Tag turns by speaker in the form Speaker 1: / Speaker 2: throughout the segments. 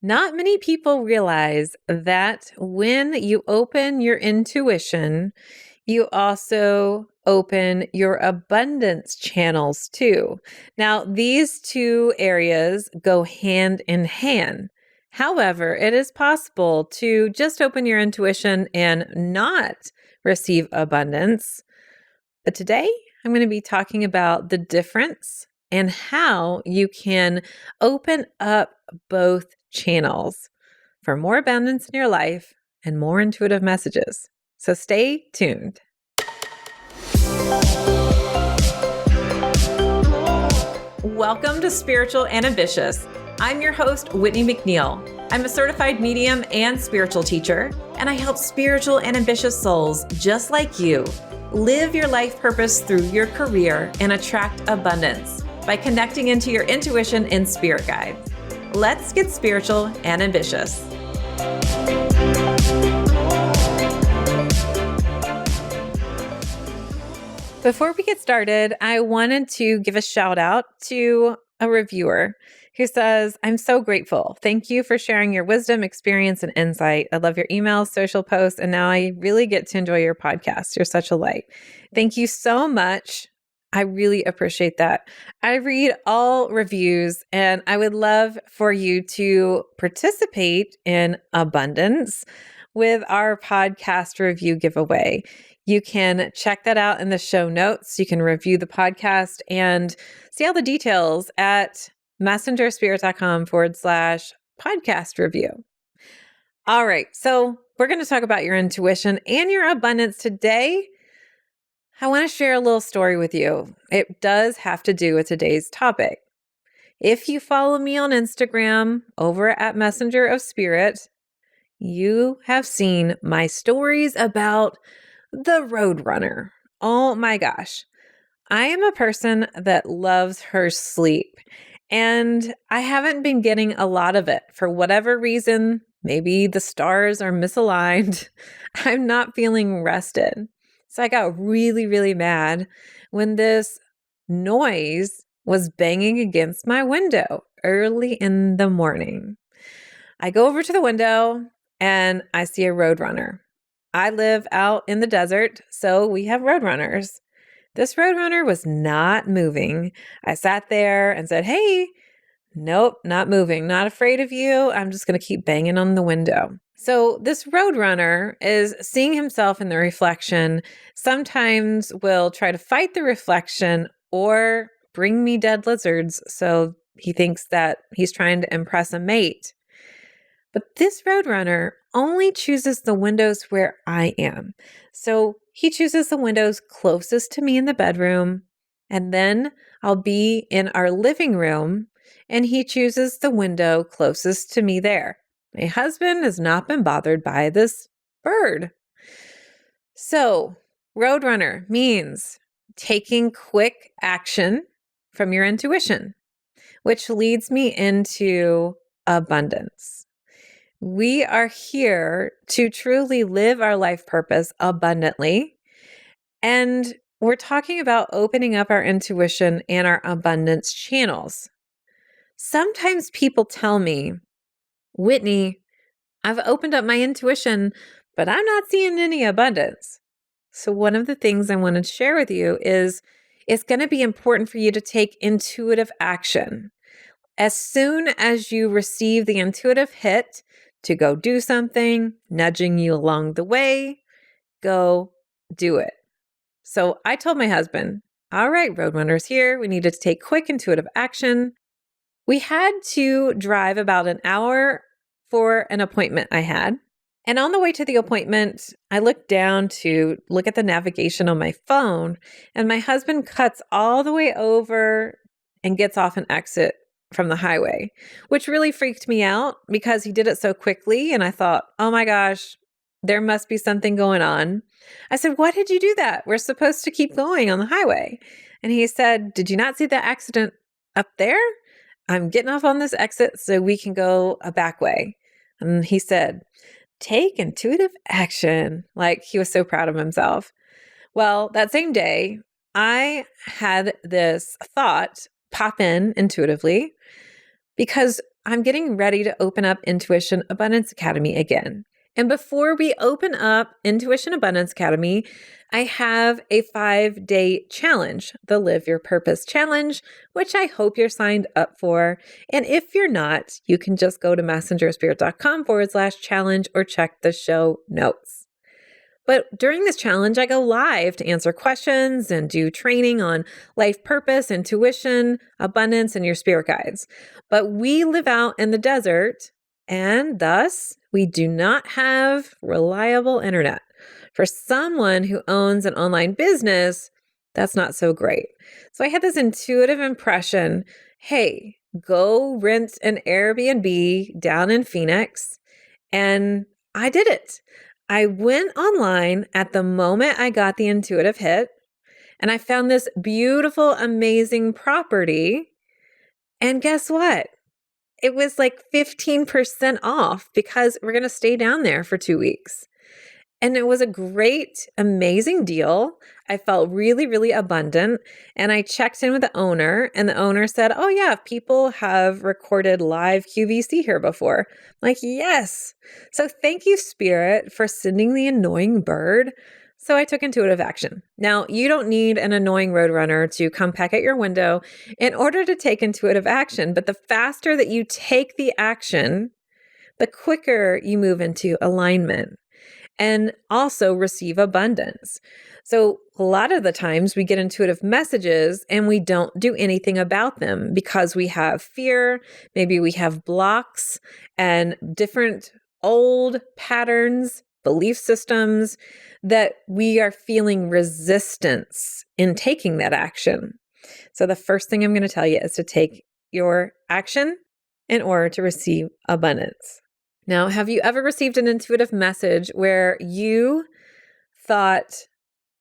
Speaker 1: Not many people realize that when you open your intuition, you also open your abundance channels too. Now, these two areas go hand in hand. However, it is possible to just open your intuition and not receive abundance. But today, I'm going to be talking about the difference and how you can open up both channels for more abundance in your life and more intuitive messages. So stay tuned. Welcome to Spiritual and Ambitious. I'm your host, Whitney McNeill. I'm a certified medium and spiritual teacher, and I help spiritual and ambitious souls just like you live your life purpose through your career and attract abundance by connecting into your intuition and spirit guides. Let's get spiritual and ambitious. Before we get started, I wanted to give a shout out to a reviewer who says, "I'm so grateful. Thank you for sharing your wisdom, experience, and insight. I love your emails, social posts, and now I really get to enjoy your podcast. You're such a light." Thank you so much. I really appreciate that. I read all reviews, and I would love for you to participate in abundance with our podcast review giveaway. You can check that out in the show notes. You can review the podcast and see all the details at messengerspirit.com/podcast review. All right. So we're going to talk about your intuition and your abundance today. I want to share a little story with you. It does have to do with today's topic. If you follow me on Instagram over at Messenger of Spirit, you have seen my stories about the Roadrunner. Oh my gosh. I am a person that loves her sleep, and I haven't been getting a lot of it for whatever reason. Maybe the stars are misaligned. I'm not feeling rested. So I got really, really mad when this noise was banging against my window early in the morning. I go over to the window and I see a Roadrunner. I live out in the desert, so we have Roadrunners. This Roadrunner was not moving. I sat there and said, "Hey, nope, not moving. Not afraid of you. I'm just going to keep banging on the window." So this Roadrunner is seeing himself in the reflection, sometimes will try to fight the reflection or bring me dead lizards. So he thinks that he's trying to impress a mate. But this Roadrunner only chooses the windows where I am. So he chooses the windows closest to me in the bedroom, and then I'll be in our living room, and he chooses the window closest to me there. My husband has not been bothered by this bird. So Roadrunner means taking quick action from your intuition, which leads me into abundance. We are here to truly live our life purpose abundantly. And we're talking about opening up our intuition and our abundance channels. Sometimes people tell me, "Whitney, I've opened up my intuition, but I'm not seeing any abundance." So one of the things I wanted to share with you is it's going to be important for you to take intuitive action. As soon as you receive the intuitive hit to go do something, nudging you along the way, go do it. So I told my husband, "All right, Roadrunner's here. We needed to take quick intuitive action." We had to drive about an hour for an appointment I had. And on the way to the appointment, I looked down to look at the navigation on my phone, and my husband cuts all the way over and gets off an exit from the highway, which really freaked me out because he did it so quickly. And I thought, oh my gosh, there must be something going on. I said, "Why did you do that? We're supposed to keep going on the highway." And he said, "Did you not see the accident up there? I'm getting off on this exit so we can go a back way." And he said, "Take intuitive action." Like he was so proud of himself. Well, that same day, I had this thought pop in intuitively because I'm getting ready to open up Intuition Abundance Academy again. And before we open up Intuition Abundance Academy, I have a 5-day challenge, the Live Your Purpose Challenge, which I hope you're signed up for. And if you're not, you can just go to messengerspirit.com/challenge or check the show notes. But during this challenge, I go live to answer questions and do training on life purpose, intuition, abundance, and your spirit guides. But we live out in the desert, and thus we do not have reliable internet. For someone who owns an online business, that's not so great. So I had this intuitive impression, hey, go rent an Airbnb down in Phoenix. And I did it. I went online at the moment I got the intuitive hit, and I found this beautiful, amazing property. And guess what? It was like 15% off because we're going to stay down there for 2 weeks. And it was a great, amazing deal. I felt really, really abundant. And I checked in with the owner, and the owner said, oh yeah, people have recorded live QVC here before. I'm like, yes. So thank you, Spirit, for sending the annoying bird. So I took intuitive action. Now, you don't need an annoying roadrunner to come peck at your window in order to take intuitive action. But the faster that you take the action, the quicker you move into alignment and also receive abundance. So a lot of the times we get intuitive messages and we don't do anything about them because we have fear, maybe we have blocks and different old patterns, belief systems that we are feeling resistance in taking that action. So the first thing I'm going to tell you is to take your action in order to receive abundance. Now, have you ever received an intuitive message where you thought,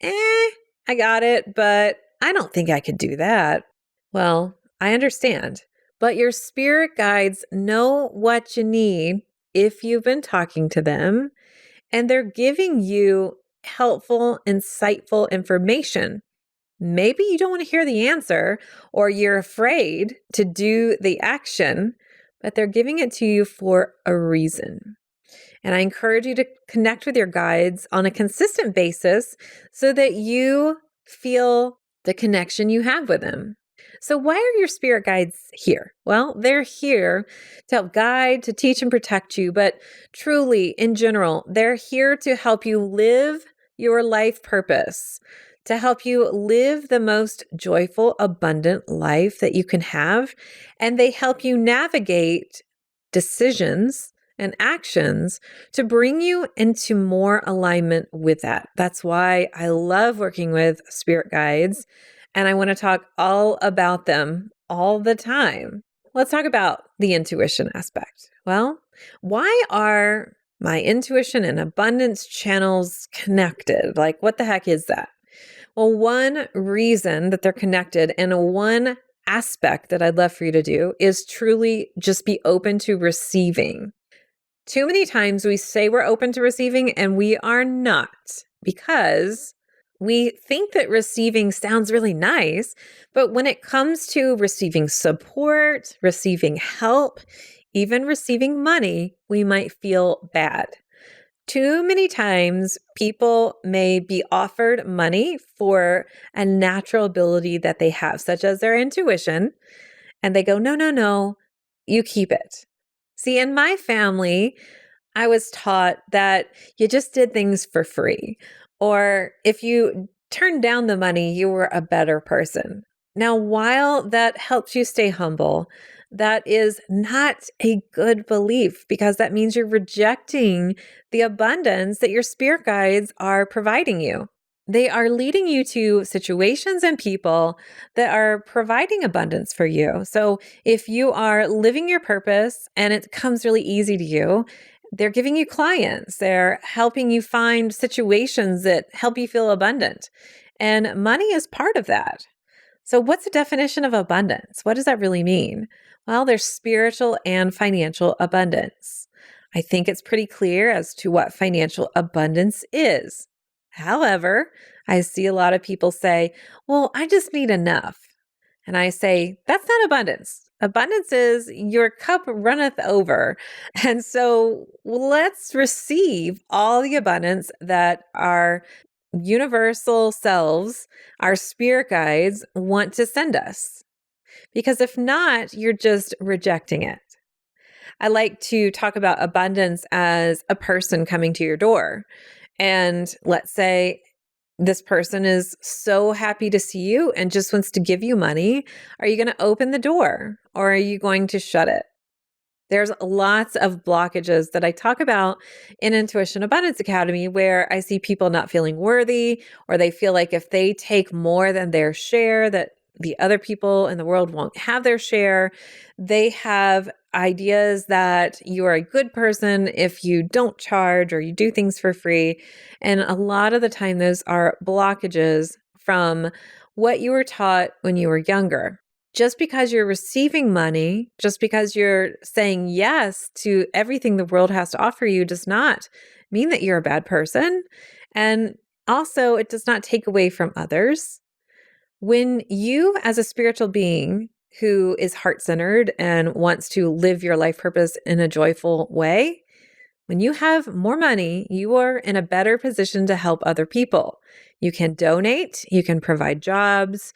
Speaker 1: I got it, but I don't think I could do that? Well, I understand, but your spirit guides know what you need if you've been talking to them, and they're giving you helpful, insightful information. Maybe you don't want to hear the answer, or you're afraid to do the action, but they're giving it to you for a reason. And I encourage you to connect with your guides on a consistent basis so that you feel the connection you have with them. So why are your spirit guides here? Well, they're here to help guide, to teach and protect you, but truly, in general, they're here to help you live your life purpose, to help you live the most joyful, abundant life that you can have. And they help you navigate decisions and actions to bring you into more alignment with that. That's why I love working with spirit guides, and I want to talk all about them all the time. Let's talk about the intuition aspect. Well, why are my intuition and abundance channels connected? Like, what the heck is that? Well, one reason that they're connected and one aspect that I'd love for you to do is truly just be open to receiving. Too many times we say we're open to receiving and we are not, because we think that receiving sounds really nice. But when it comes to receiving support, receiving help, even receiving money, we might feel bad. Too many times people may be offered money for a natural ability that they have, such as their intuition, and they go, no, no, no, you keep it. See, in my family, I was taught that you just did things for free, or if you turned down the money, you were a better person. Now, while that helps you stay humble, that is not a good belief, because that means you're rejecting the abundance that your spirit guides are providing you. They are leading you to situations and people that are providing abundance for you. So if you are living your purpose and it comes really easy to you, they're giving you clients. They're helping you find situations that help you feel abundant. And money is part of that. So what's the definition of abundance? What does that really mean? Well, there's spiritual and financial abundance. I think it's pretty clear as to what financial abundance is. However, I see a lot of people say, well, I just need enough. And I say, that's not abundance. Abundance is your cup runneth over. And so let's receive all the abundance that our universal selves, our spirit guides want to send us. Because if not, you're just rejecting it. I like to talk about abundance as a person coming to your door. And let's say this person is so happy to see you and just wants to give you money. Are you going to open the door or are you going to shut it? There's lots of blockages that I talk about in Intuition Abundance Academy where I see people not feeling worthy, or they feel like if they take more than their share, that the other people in the world won't have their share. They have ideas that you are a good person if you don't charge or you do things for free. And a lot of the time, those are blockages from what you were taught when you were younger. Just because you're receiving money, just because you're saying yes to everything the world has to offer you, does not mean that you're a bad person. And also, it does not take away from others. When you, as a spiritual being who is heart-centered and wants to live your life purpose in a joyful way, when you have more money, you are in a better position to help other people. You can donate, you can provide jobs,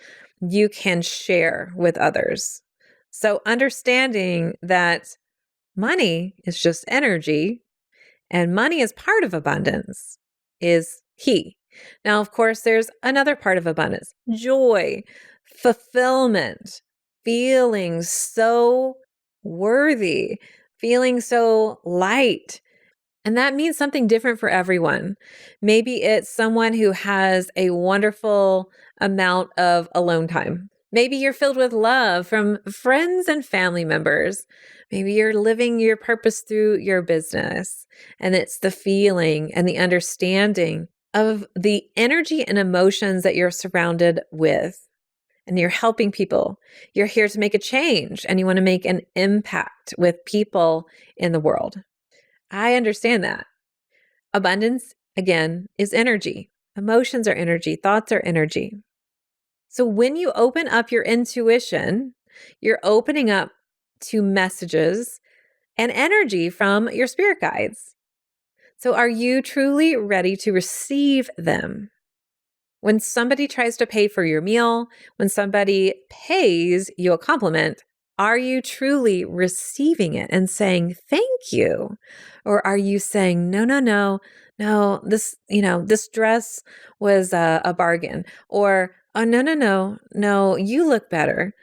Speaker 1: you can share with others. So understanding that money is just energy and money is part of abundance is key. Now, of course, there's another part of abundance: joy, fulfillment, feeling so worthy, feeling so light. And that means something different for everyone. Maybe it's someone who has a wonderful amount of alone time. Maybe you're filled with love from friends and family members. Maybe you're living your purpose through your business, and it's the feeling and the understanding of the energy and emotions that you're surrounded with. And you're helping people. You're here to make a change, and you want to make an impact with people in the world. I understand that. Abundance, again, is energy. Emotions are energy. Thoughts are energy. So when you open up your intuition, you're opening up to messages and energy from your spirit guides. So are you truly ready to receive them? When somebody tries to pay for your meal, when somebody pays you a compliment, are you truly receiving it and saying thank you? Or are you saying, no, this dress was a bargain? Or, oh, no, you look better.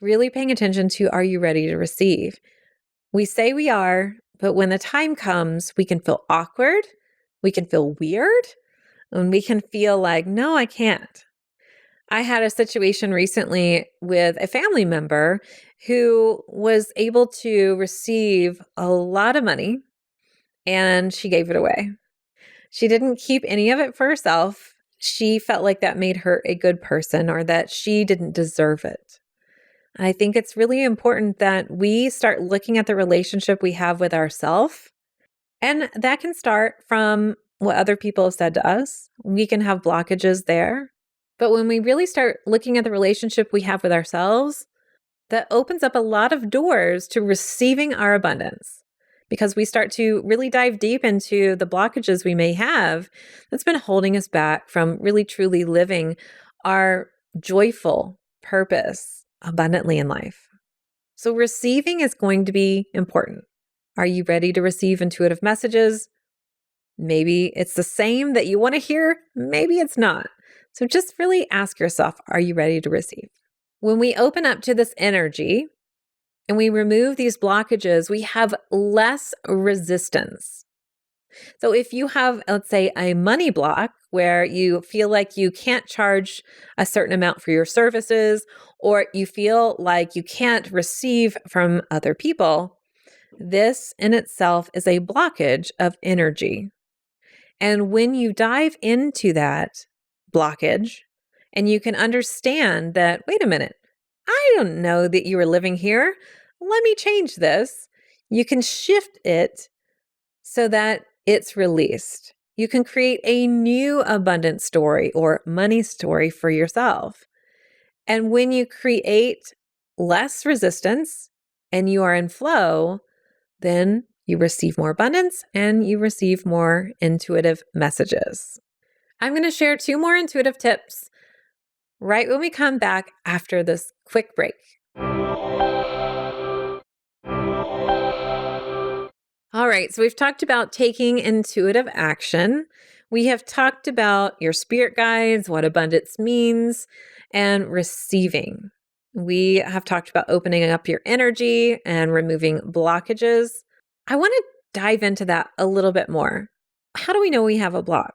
Speaker 1: Really paying attention to, are you ready to receive? We say we are, but when the time comes, we can feel awkward. We can feel weird. And we can feel like, no, I can't. I had a situation recently with a family member who was able to receive a lot of money, and she gave it away. She didn't keep any of it for herself. She felt like that made her a good person, or that she didn't deserve it. I think it's really important that we start looking at the relationship we have with ourselves. And that can start from what other people have said to us. We can have blockages there. But when we really start looking at the relationship we have with ourselves, that opens up a lot of doors to receiving our abundance, because we start to really dive deep into the blockages we may have that's been holding us back from really truly living our joyful purpose abundantly in life. So receiving is going to be important. Are you ready to receive intuitive messages? Maybe it's the same that you want to hear. Maybe it's not. So just really ask yourself, are you ready to receive? When we open up to this energy and we remove these blockages, we have less resistance. So if you have, let's say, a money block where you feel like you can't charge a certain amount for your services, or you feel like you can't receive from other people, this in itself is a blockage of energy. And when you dive into that blockage and you can understand that, wait a minute, I don't know that you were living here. Let me change this. You can shift it so that it's released. You can create a new abundant story or money story for yourself. And when you create less resistance and you are in flow, then you receive more abundance and you receive more intuitive messages. I'm going to share 2 more intuitive tips right when we come back after this quick break. All right, so we've talked about taking intuitive action. We have talked about your spirit guides, what abundance means, and receiving. We have talked about opening up your energy and removing blockages. I want to dive into that a little bit more. How do we know we have a block?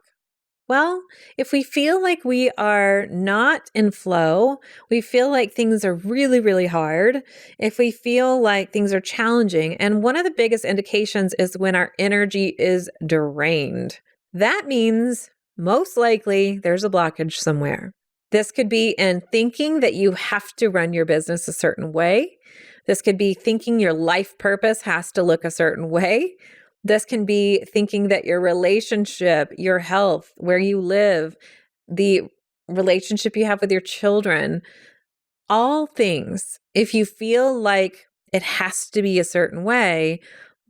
Speaker 1: Well, if we feel like we are not in flow, we feel like things are really, really hard, if we feel like things are challenging, and one of the biggest indications is when our energy is drained. That means most likely there's a blockage somewhere. This could be in thinking that you have to run your business a certain way. This could be thinking your life purpose has to look a certain way. This can be thinking that your relationship, your health, where you live, the relationship you have with your children, all things, if you feel like it has to be a certain way,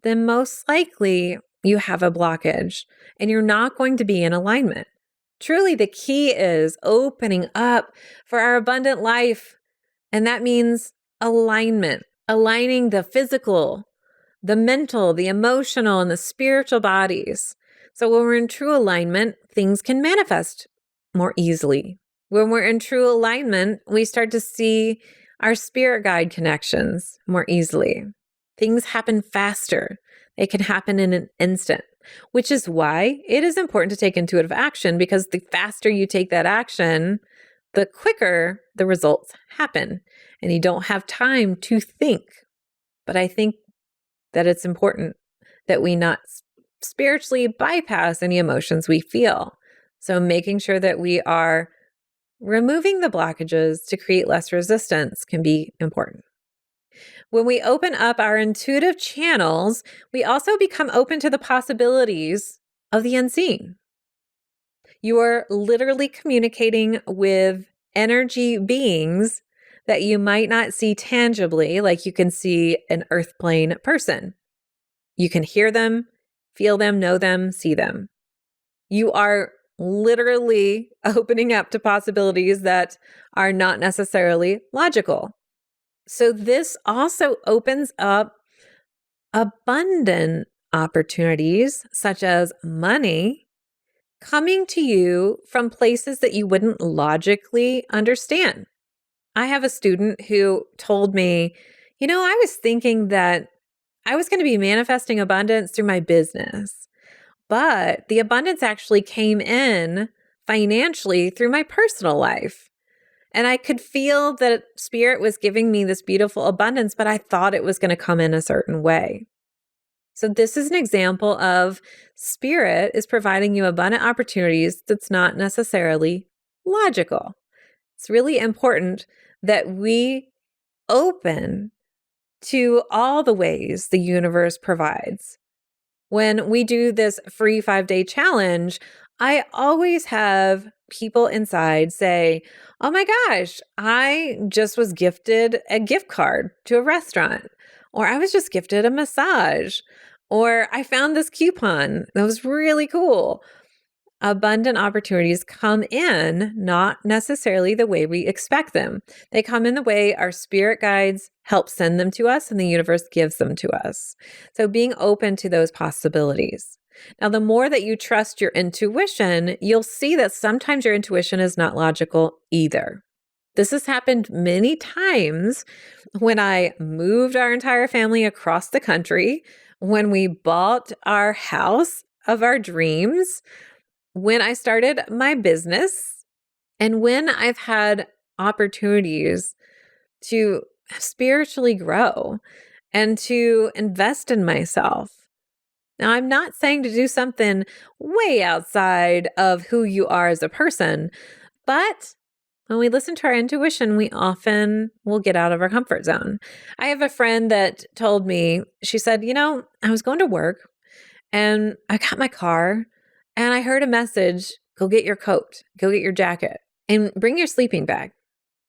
Speaker 1: then most likely you have a blockage and you're not going to be in alignment. Truly, the key is opening up for our abundant life. And that means alignment, aligning the physical, the mental, the emotional, and the spiritual bodies. So when we're in true alignment, things can manifest more easily. When we're in true alignment, we start to see our spirit guide connections more easily. Things happen faster. They can happen in an instant, which is why it is important to take intuitive action, because the faster you take that action, the quicker the results happen, and you don't have time to think. But I think that it's important that we not spiritually bypass any emotions we feel. So making sure that we are removing the blockages to create less resistance can be important. When we open up our intuitive channels, we also become open to the possibilities of the unseen. You are literally communicating with energy beings that you might not see tangibly, like you can see an earth plane person. You can hear them, feel them, know them, see them. You are literally opening up to possibilities that are not necessarily logical. So this also opens up abundant opportunities, such as money, coming to you from places that you wouldn't logically understand. I have a student who told me, I was thinking that I was going to be manifesting abundance through my business, but the abundance actually came in financially through my personal life. And I could feel that spirit was giving me this beautiful abundance, but I thought it was going to come in a certain way. So this is an example of spirit is providing you abundant opportunities that's not necessarily logical. It's really important that we open to all the ways the universe provides. When we do this free 5-day challenge, I always have people inside say, "Oh my gosh, I just was gifted a gift card to a restaurant," or "I was just gifted a massage," or "I found this coupon that was really cool." Abundant opportunities come in not necessarily the way we expect them. They come in the way our spirit guides help send them to us and the universe gives them to us. So being open to those possibilities. Now, the more that you trust your intuition, you'll see that sometimes your intuition is not logical either. This has happened many times when I moved our entire family across the country, when we bought our house of our dreams, when I started my business, and when I've had opportunities to spiritually grow and to invest in myself. Now, I'm not saying to do something way outside of who you are as a person, but when we listen to our intuition, we often will get out of our comfort zone. I have a friend that told me, she said, I was going to work and I got my car and I heard a message, go get your coat, go get your jacket, and bring your sleeping bag.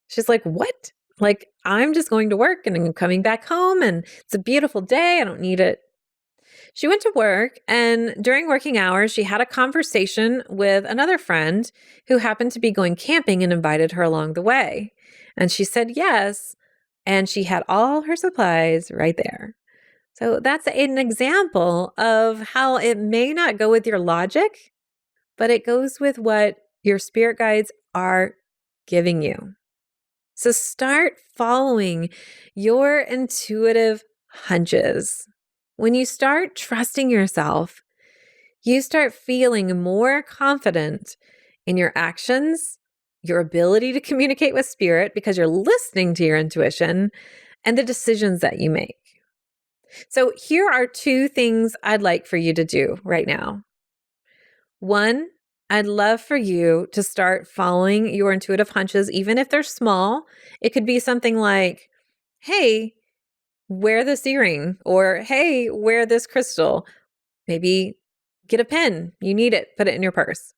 Speaker 1: She's like, what? Like, I'm just going to work and I'm coming back home and it's a beautiful day. I don't need it. She went to work, and during working hours, she had a conversation with another friend who happened to be going camping and invited her along the way. And she said yes, and she had all her supplies right there. So that's an example of how it may not go with your logic, but it goes with what your spirit guides are giving you. So start following your intuitive hunches. When you start trusting yourself, you start feeling more confident in your actions, your ability to communicate with spirit because you're listening to your intuition, and the decisions that you make. So here are 2 things I'd like for you to do right now. 1, I'd love for you to start following your intuitive hunches, even if they're small. It could be something like, hey, wear this earring, or hey, wear this crystal. Maybe get a pen. You need it. Put it in your purse.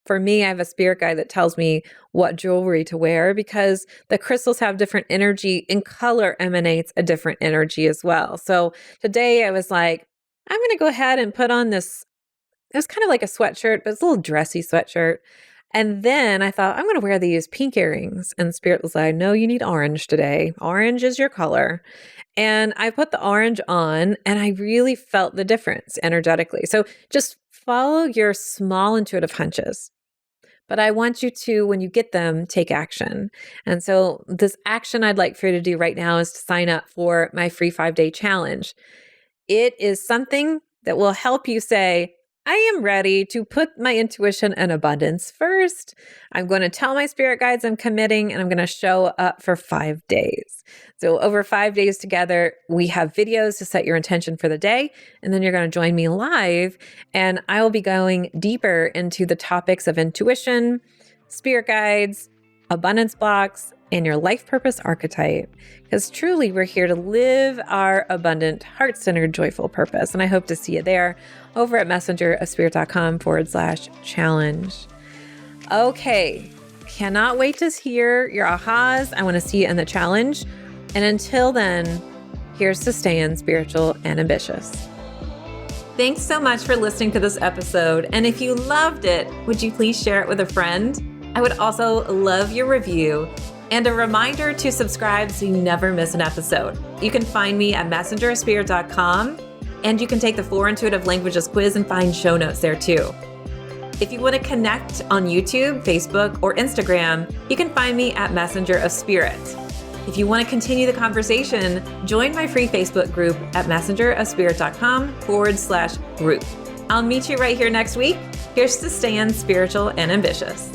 Speaker 1: For me, I have a spirit guide that tells me what jewelry to wear because the crystals have different energy and color emanates a different energy as well. So today I was like, I'm going to go ahead and put on this. It was kind of like a sweatshirt, but it's a little dressy sweatshirt. And then I thought, I'm going to wear these pink earrings. And Spirit was like, no, you need orange today. Orange is your color. And I put the orange on and I really felt the difference energetically. So just follow your small intuitive hunches. But I want you to, when you get them, take action. And so this action I'd like for you to do right now is to sign up for my free 5-day challenge. It is something that will help you say, I am ready to put my intuition and abundance first. I'm going to tell my spirit guides I'm committing, and I'm going to show up for 5 days. So over 5 days together, we have videos to set your intention for the day, and then you're going to join me live, and I will be going deeper into the topics of intuition, spirit guides, abundance blocks, and your life purpose archetype. Because truly, we're here to live our abundant, heart-centered, joyful purpose. And I hope to see you there over at messengerofspirit.com/challenge. Okay, cannot wait to hear your ahas. I want to see you in the challenge. And until then, here's to staying spiritual and ambitious. Thanks so much for listening to this episode. And if you loved it, would you please share it with a friend? I would also love your review and a reminder to subscribe so you never miss an episode. You can find me at messengerofspirit.com, and you can take the 4 Intuitive Languages quiz and find show notes there too. If you want to connect on YouTube, Facebook, or Instagram, you can find me at Messenger of Spirit. If you want to continue the conversation, join my free Facebook group at messengerofspirit.com/group. I'll meet you right here next week. Here's to staying spiritual and ambitious.